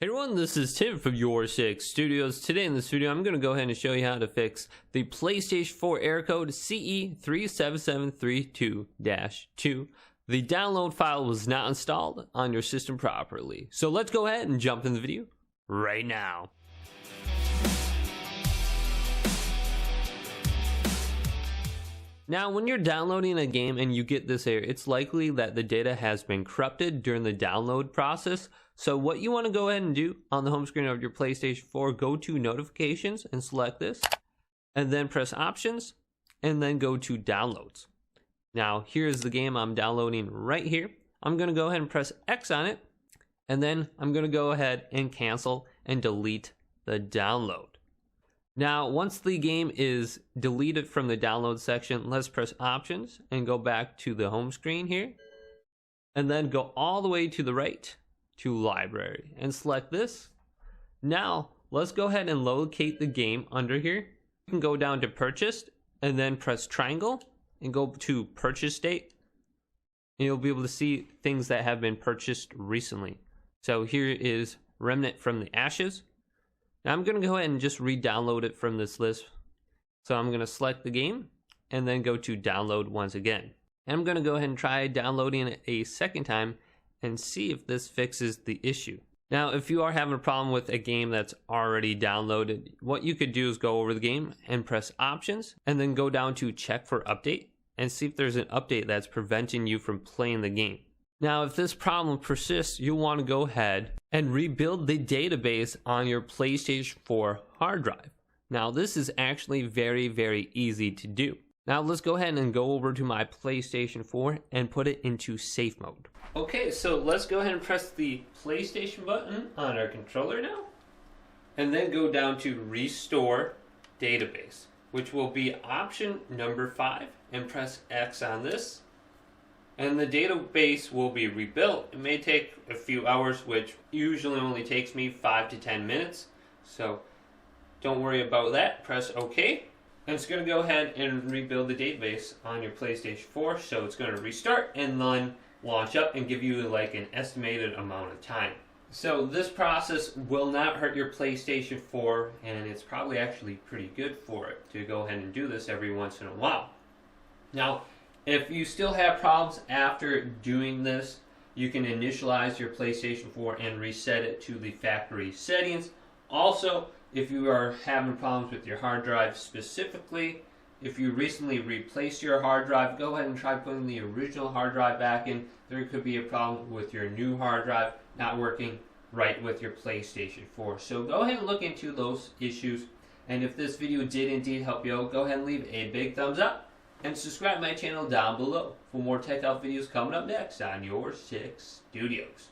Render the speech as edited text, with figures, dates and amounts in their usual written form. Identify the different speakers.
Speaker 1: Hey everyone, this is Tim from YourSixStudios. Today in this video, I'm going to go ahead and show you how to fix the PlayStation 4 error code CE-37732-2. The download file was not installed on your system properly. So let's go ahead and jump in the video right now. Now, when you're downloading a game and you get this error, it's likely that the data has been corrupted during the download process. So what you want to go ahead and do on the home screen of your PlayStation 4, go to notifications and select this, and then press options, and then go to downloads. Now, here's the game I'm downloading right here. I'm going to go ahead and press X on it, and then I'm going to go ahead and cancel and delete the download. Now, once the game is deleted from the download section, let's press options and go back to the home screen here, and then go all the way to the right to library and select this. Now, let's go ahead and locate the game under here. You can go down to purchased and then press triangle and go to purchase date. And you'll be able to see things that have been purchased recently. So here is Remnant from the Ashes. Now I'm going to go ahead and just re-download it from this list. So I'm going to select the game and then go to download once again. And I'm going to go ahead and try downloading it a second time and see if this fixes the issue. Now, if you are having a problem with a game that's already downloaded, what you could do is go over the game and press options and then go down to check for update and see if there's an update that's preventing you from playing the game. Now, if this problem persists, you'll want to go ahead and rebuild the database on your PlayStation 4 hard drive. Now, this is actually very, very easy to do. Now, let's go ahead and go over to my PlayStation 4 and put it into safe mode. Okay, so let's go ahead and press the PlayStation button on our controller now, and then go down to Restore Database, which will be option number 5, and press X on this. And the database will be rebuilt. It may take a few hours, which usually only takes me 5 to 10 minutes. So don't worry about that. Press OK. And it's going to go ahead and rebuild the database on your PlayStation 4. So it's going to restart and then launch up and give you like an estimated amount of time. So this process will not hurt your PlayStation 4, and it's probably actually pretty good for it to go ahead and do this every once in a while. Now, if you still have problems after doing this, you can initialize your PlayStation 4 and reset it to the factory settings. Also, if you are having problems with your hard drive specifically, if you recently replaced your hard drive, go ahead and try putting the original hard drive back in. There could be a problem with your new hard drive not working right with your PlayStation 4. So go ahead and look into those issues. And if this video did indeed help you out, go ahead and leave a big thumbs up. And subscribe to my channel down below for more tech out videos coming up next on YourSixStudios.